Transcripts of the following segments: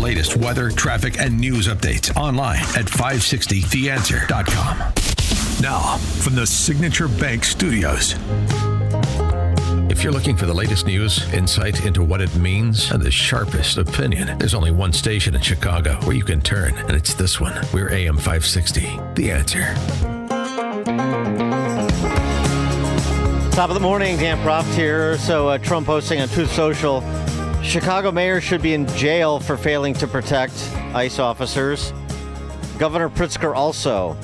latest weather, traffic, and news updates online at 560theanswer.com. Now, from the Signature Bank Studios. If you're looking for the latest news, insight into what it means, and the sharpest opinion, there's only one station in Chicago where you can turn, and it's this one. We're AM 560, The Answer. Top of the morning, Dan Proft here. So Trump posting on Truth Social, Chicago mayor should be in jail for failing to protect ICE officers. Governor Pritzker also.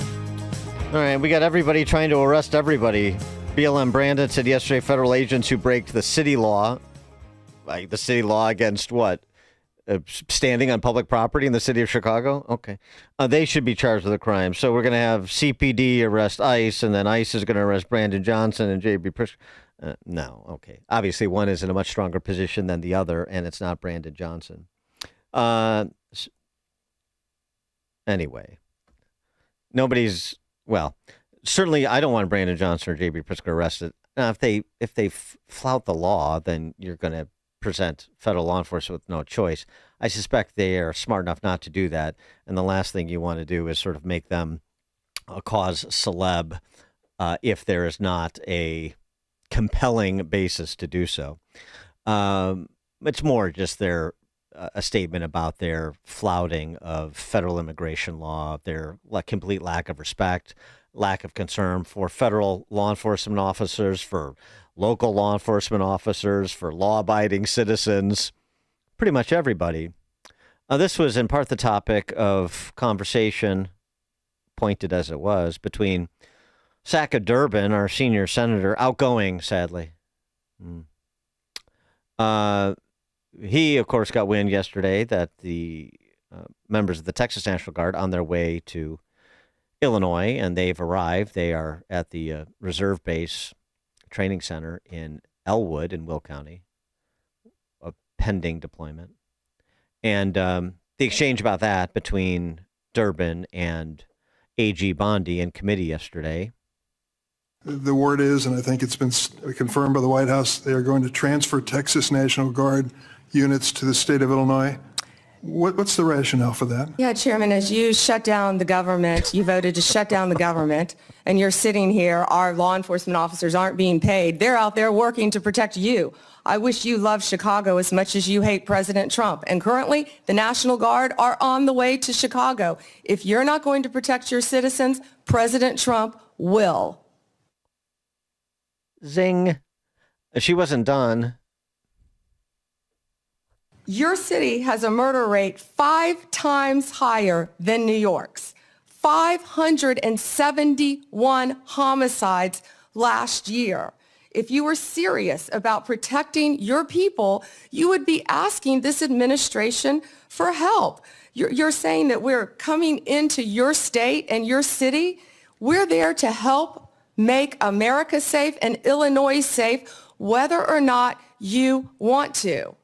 All right, we got everybody trying to arrest everybody. BLM Brandon said yesterday federal agents who break the city law, like the city law against what? Standing on public property in the city of Chicago? Okay. They should be charged with a crime. So we're going to have CPD arrest ICE, and then ICE is going to arrest Brandon Johnson and J.B. Pritzker. No, okay. Obviously, one is in a much stronger position than the other, and it's not Brandon Johnson. Anyway, certainly I don't want Brandon Johnson or J.B. Pritzker arrested. Now, if they flout the law, then you're going to present federal law enforcement with no choice. I suspect they are smart enough not to do that, and the last thing you want to do is sort of make them a cause celeb if there is not a compelling basis to do so. It's more just a statement about their flouting of federal immigration law, their complete lack of respect, lack of concern for federal law enforcement officers, for local law enforcement officers, for law-abiding citizens, pretty much everybody. This was in part the topic of conversation, pointed as it was, between Saka Durbin, our senior senator, outgoing, sadly. He, of course, got wind yesterday that the members of the Texas National Guard on their way to Illinois, and they've arrived. They are at the Reserve Base Training Center in Elwood in Will County, a pending deployment. And the exchange about that between Durbin and AG Bondi in committee yesterday. The word is, and I think it's been confirmed by the White House, they are going to transfer Texas National Guard units to the state of Illinois. What's the rationale for that? Yeah, Chairman, as you shut down the government, you voted to shut down the government, and you're sitting here, our law enforcement officers aren't being paid. They're out there working to protect you. I wish you loved Chicago as much as you hate President Trump. And currently, the National Guard are on the way to Chicago. If you're not going to protect your citizens, President Trump will. Zing. She wasn't done. Your city has a murder rate 5 times higher than New York's. 571 homicides last year. If you were serious about protecting your people, you would be asking this administration for help. You're saying that we're coming into your state and your city. We're there to help make America safe and Illinois safe, whether or not you want to.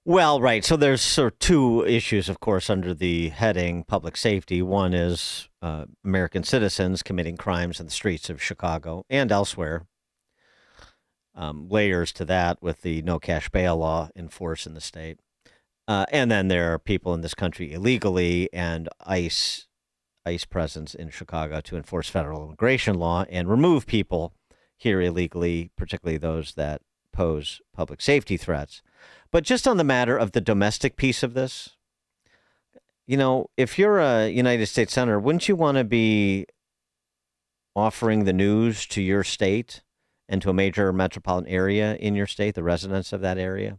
Well, right. So there's sort of two issues, of course, under the heading public safety. One is American citizens committing crimes in the streets of Chicago and elsewhere. Layers to that with the no cash bail law in force in the state. And then there are people in this country illegally, and ICE presence in Chicago to enforce federal immigration law and remove people here illegally, particularly those that pose public safety threats. But just on the matter of the domestic piece of this, you know, if you're a United States Senator, wouldn't you want to be offering the news to your state and to a major metropolitan area in your state, the residents of that area,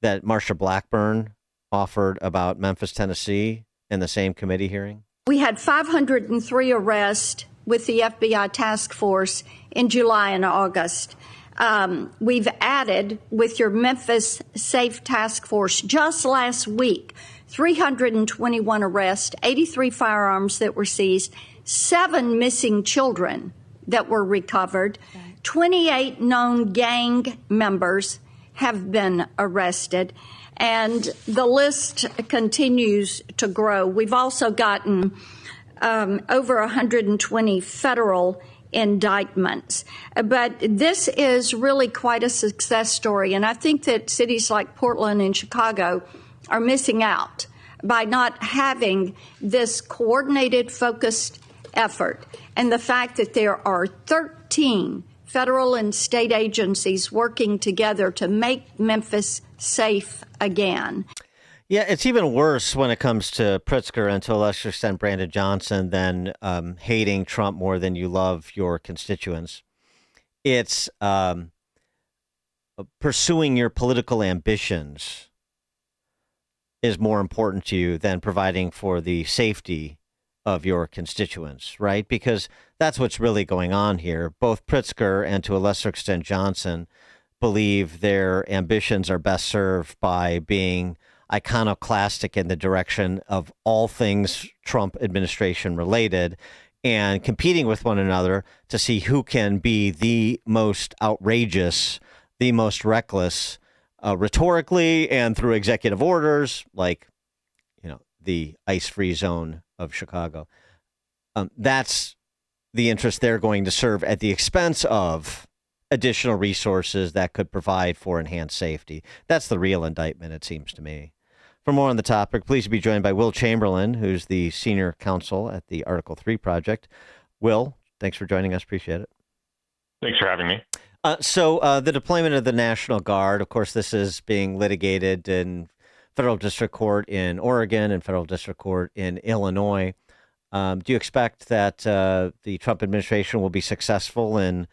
that Marsha Blackburn offered about Memphis, Tennessee in the same committee hearing? We had 503 arrests with the FBI task force in July and August. We've added, with your Memphis Safe Task Force, just last week, 321 arrests, 83 firearms that were seized, 7 missing children that were recovered, 28 known gang members have been arrested, and the list continues to grow. We've also gotten over 120 federal indictments. But this is really quite a success story, and I think that cities like Portland and Chicago are missing out by not having this coordinated, focused effort, and the fact that there are 13 federal and state agencies working together to make Memphis safe again. Yeah, it's even worse when it comes to Pritzker and to a lesser extent Brandon Johnson than hating Trump more than you love your constituents. It's pursuing your political ambitions is more important to you than providing for the safety of your constituents, right? Because that's what's really going on here. Both Pritzker and to a lesser extent Johnson believe their ambitions are best served by being iconoclastic in the direction of all things Trump administration related and competing with one another to see who can be the most outrageous, the most reckless, rhetorically and through executive orders, like, the ice-free zone of Chicago. That's the interest they're going to serve at the expense of additional resources that could provide for enhanced safety. That's the real indictment, it seems to me. For more on the topic, pleased to be joined by Will Chamberlain, who's the senior counsel at the Article 3 Project. Will, thanks for joining us. Appreciate it. Thanks for having me. So the deployment of the National Guard, of course, this is being litigated in federal district court in Oregon and federal district court in Illinois. Do you expect that the Trump administration will be successful in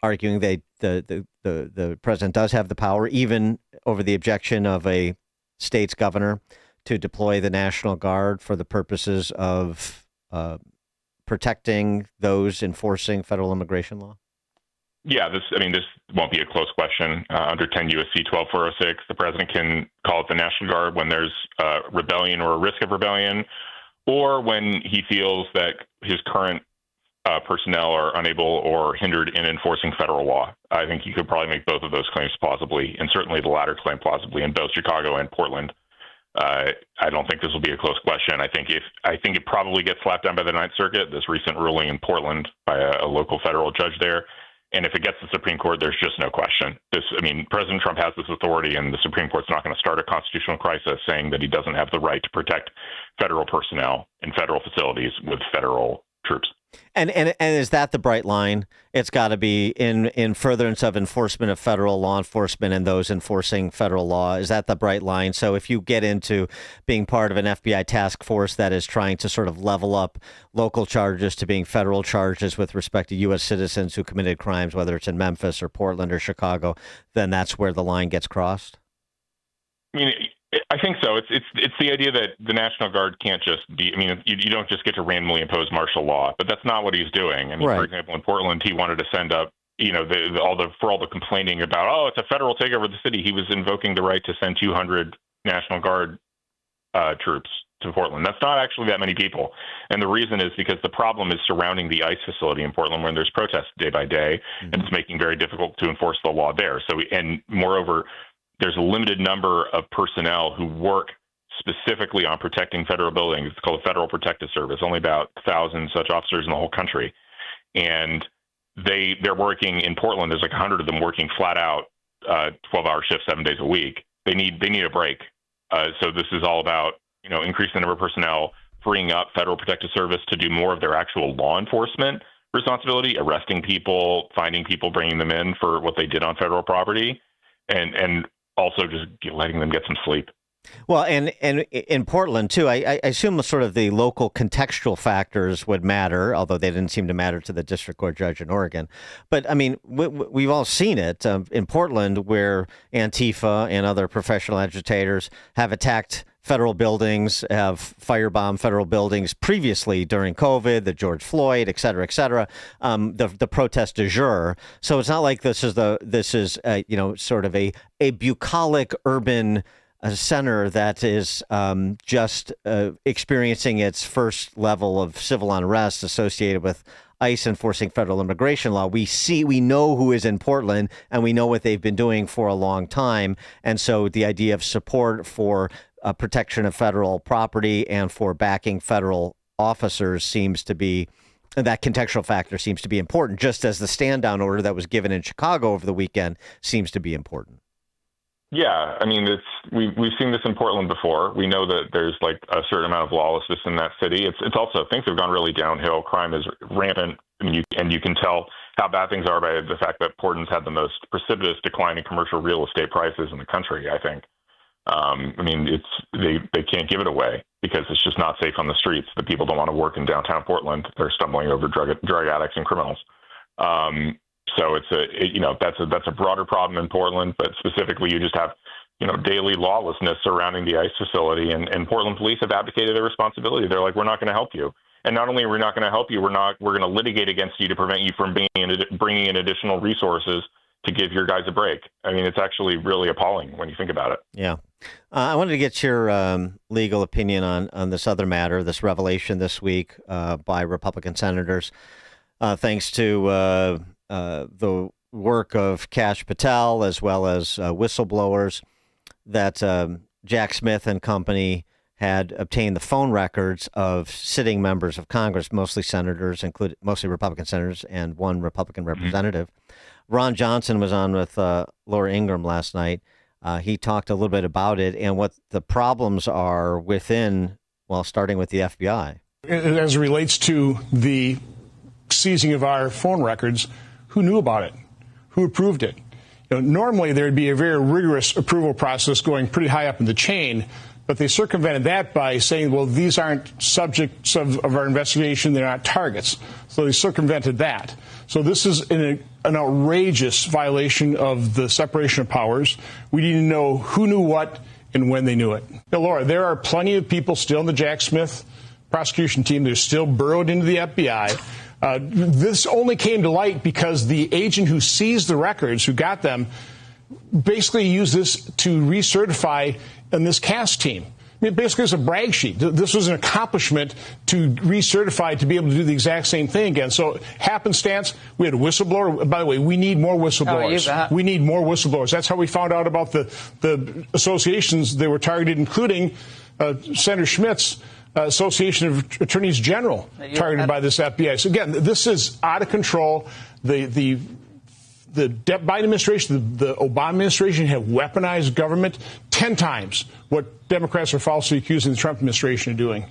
arguing that the president does have the power, even over the objection of a state's governor, to deploy the National Guard for the purposes of protecting those enforcing federal immigration law? Yeah, this won't be a close question. Under 10 U.S.C. 12406, the president can call it the National Guard when there's rebellion or a risk of rebellion, or when he feels that his current personnel are unable or hindered in enforcing federal law. I think you could probably make both of those claims plausibly, and certainly the latter claim plausibly in both Chicago and Portland. I don't think this will be a close question. I think it probably gets slapped down by the Ninth Circuit, this recent ruling in Portland by a local federal judge there. And if it gets to the Supreme Court, there's just no question. President Trump has this authority, and the Supreme Court's not going to start a constitutional crisis saying that he doesn't have the right to protect federal personnel in federal facilities with federal troops. And is that the bright line? It's got to be in furtherance of enforcement of federal law enforcement and those enforcing federal law. Is that the bright line? So if you get into being part of an FBI task force that is trying to sort of level up local charges to being federal charges with respect to U.S. citizens who committed crimes, whether it's in Memphis or Portland or Chicago, then that's where the line gets crossed? I think so. It's the idea that the National Guard can't just be. You don't just get to randomly impose martial law, but that's not what he's doing. Right. For example, in Portland, he wanted to send up, all the complaining about, it's a federal takeover of the city. He was invoking the right to send 200 National Guard troops to Portland. That's not actually that many people, and the reason is because the problem is surrounding the ICE facility in Portland, where there's protests day by day, and it's making very difficult to enforce the law there. So, and moreover, there's a limited number of personnel who work specifically on protecting federal buildings. It's called the Federal Protective Service, only about 1,000 such officers in the whole country. And they're working in Portland. There's like 100 of them working flat out 12-hour shifts, 7 days a week. They need a break. So this is all about, increasing the number of personnel, freeing up Federal Protective Service to do more of their actual law enforcement responsibility, arresting people, finding people, bringing them in for what they did on federal property, and also just letting them get some sleep. Well, and in Portland, too, I assume sort of the local contextual factors would matter, although they didn't seem to matter to the district court judge in Oregon. But, we've all seen it in Portland, where Antifa and other professional agitators have attacked federal buildings, have firebombed federal buildings previously during COVID, the George Floyd, et cetera, the protest du jour. So it's not like this is sort of a bucolic urban center that is just experiencing its first level of civil unrest associated with ICE enforcing federal immigration law. We know who is in Portland, and we know what they've been doing for a long time. And so the idea of support for protection of federal property and for backing federal officers seems to be, that contextual factor seems to be important, just as the stand down order that was given in Chicago over the weekend seems to be important. Yeah, I mean, we've seen this in Portland before. We know that there's like a certain amount of lawlessness in that city. It's also things have gone really downhill. Crime is rampant. I mean, you can tell how bad things are by the fact that Portland's had the most precipitous decline in commercial real estate prices in the country, I think. I mean, they can't give it away because it's just not safe on the streets. The people don't want to work in downtown Portland. They're stumbling over drug addicts and criminals. So that's a broader problem in Portland, but specifically you just have, daily lawlessness surrounding the ICE facility, and Portland police have abdicated their responsibility. They're like, we're not going to help you. And not only are we not going to help you, we're going to litigate against you to prevent you from bringing in additional resources to give your guys a break. I mean, it's actually really appalling when you think about it. Yeah. I wanted to get your legal opinion on this other matter, this revelation this week by Republican senators, thanks to the work of Kash Patel as well as whistleblowers, that Jack Smith and company had obtained the phone records of sitting members of Congress, mostly senators, mostly Republican senators, and one Republican representative. Ron Johnson was on with Laura Ingraham last night. He talked a little bit about it and what the problems are starting with the FBI. As it relates to the seizing of our phone records, who knew about it? Who approved it? Normally there'd be a very rigorous approval process going pretty high up in the chain, but they circumvented that by saying, well, these aren't subjects of our investigation. They're not targets. So they circumvented that. So this is an outrageous violation of the separation of powers. We need to know who knew what and when they knew it. Now, Laura, there are plenty of people still in the Jack Smith prosecution team. They're still burrowed into the FBI. This only came to light because the agent who seized the records, who got them, basically used this to recertify in this CAST team. I mean, basically, it's a brag sheet. This was an accomplishment to recertify to be able to do the exact same thing again. So, happenstance, we had a whistleblower. By the way, we need more whistleblowers. We need more whistleblowers. That's how we found out about the associations they were targeted, including Senator Schmitt's Association of Attorneys General targeted by this FBI. So, again, this is out of control. The Biden administration, the Obama administration have weaponized government 10 times what Democrats are falsely accusing the Trump administration of doing.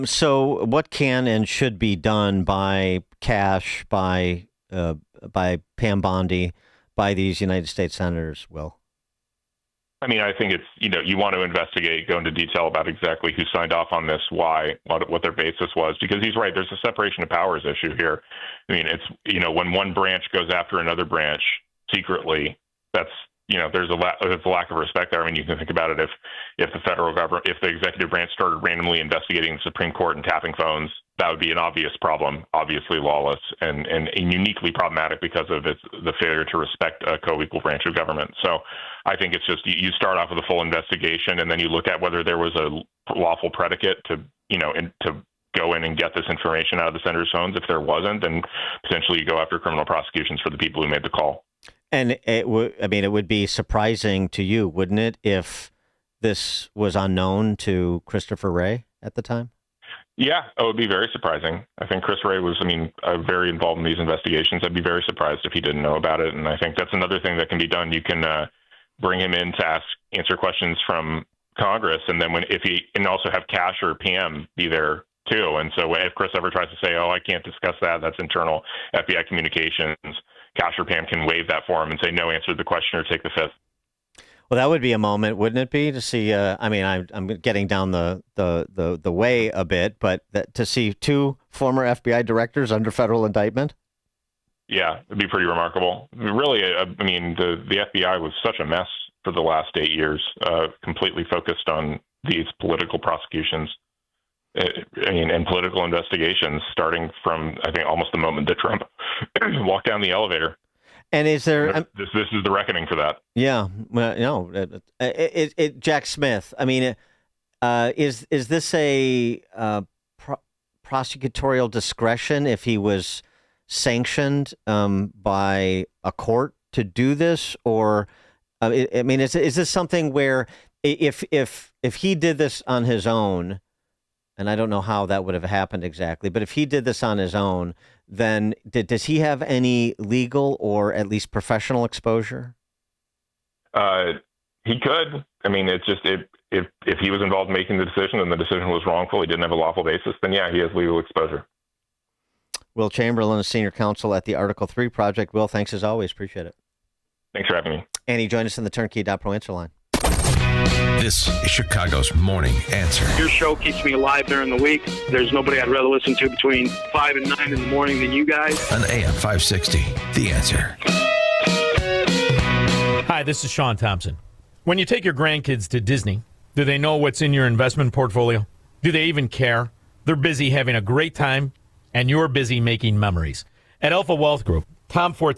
So what can and should be done by Kash, by Pam Bondi, by these United States senators, Will? I mean, I think it's, you want to investigate, go into detail about exactly who signed off on this, why, what their basis was, because he's right. There's a separation of powers issue here. I mean, it's, when one branch goes after another branch secretly, that's, there's a lack of respect there. I mean, you can think about it if the federal government, if the executive branch started randomly investigating the Supreme Court and tapping phones, that would be an obvious problem, obviously lawless and uniquely problematic because of the failure to respect a co-equal branch of government. So I think it's just you start off with a full investigation and then you look at whether there was a lawful predicate to go in and get this information out of the senator's phones. If there wasn't, then potentially you go after criminal prosecutions for the people who made the call. And it would be surprising to you, wouldn't it, if this was unknown to Christopher Wray at the time? Yeah, it would be very surprising. I think Chris Wray was, very involved in these investigations. I'd be very surprised if he didn't know about it. And I think that's another thing that can be done. You can bring him in to answer questions from Congress, and then and also have Kash or PM be there too. And so if Chris ever tries to say, "Oh, I can't discuss that. That's internal FBI communications," Kash or Pam can waive that for him and say, "No, answer the question or take the fifth." Well, that would be a moment, wouldn't it be, to see? I'm getting down the way a bit, but to see two former FBI directors under federal indictment. Yeah, it'd be pretty remarkable. Really, the FBI was such a mess for the last 8 years, completely focused on these political prosecutions. And political investigations, starting from, I think, almost the moment that Trump walked down the elevator. And is there this is the reckoning for that? Yeah, well, Jack Smith. Is this a prosecutorial discretion if he was sanctioned by a court to do this, or is this something where if he did this on his own? And I don't know how that would have happened exactly, but if he did this on his own, then does he have any legal or at least professional exposure? He could. I mean, it's just if he was involved in making the decision and the decision was wrongful, he didn't have a lawful basis, then yeah, he has legal exposure. Will Chamberlain is senior counsel at the Article 3 Project. Will, thanks as always. Appreciate it. Thanks for having me. And he joined us in the Turnkey.Pro answer line. This is Chicago's Morning Answer. Your show keeps me alive during the week. There's nobody I'd rather listen to between 5 and 9 in the morning than you guys. On AM 560, The Answer. Hi, this is Sean Thompson. When you take your grandkids to Disney, do they know what's in your investment portfolio? Do they even care? They're busy having a great time, and you're busy making memories. At Alpha Wealth Group, Tom 14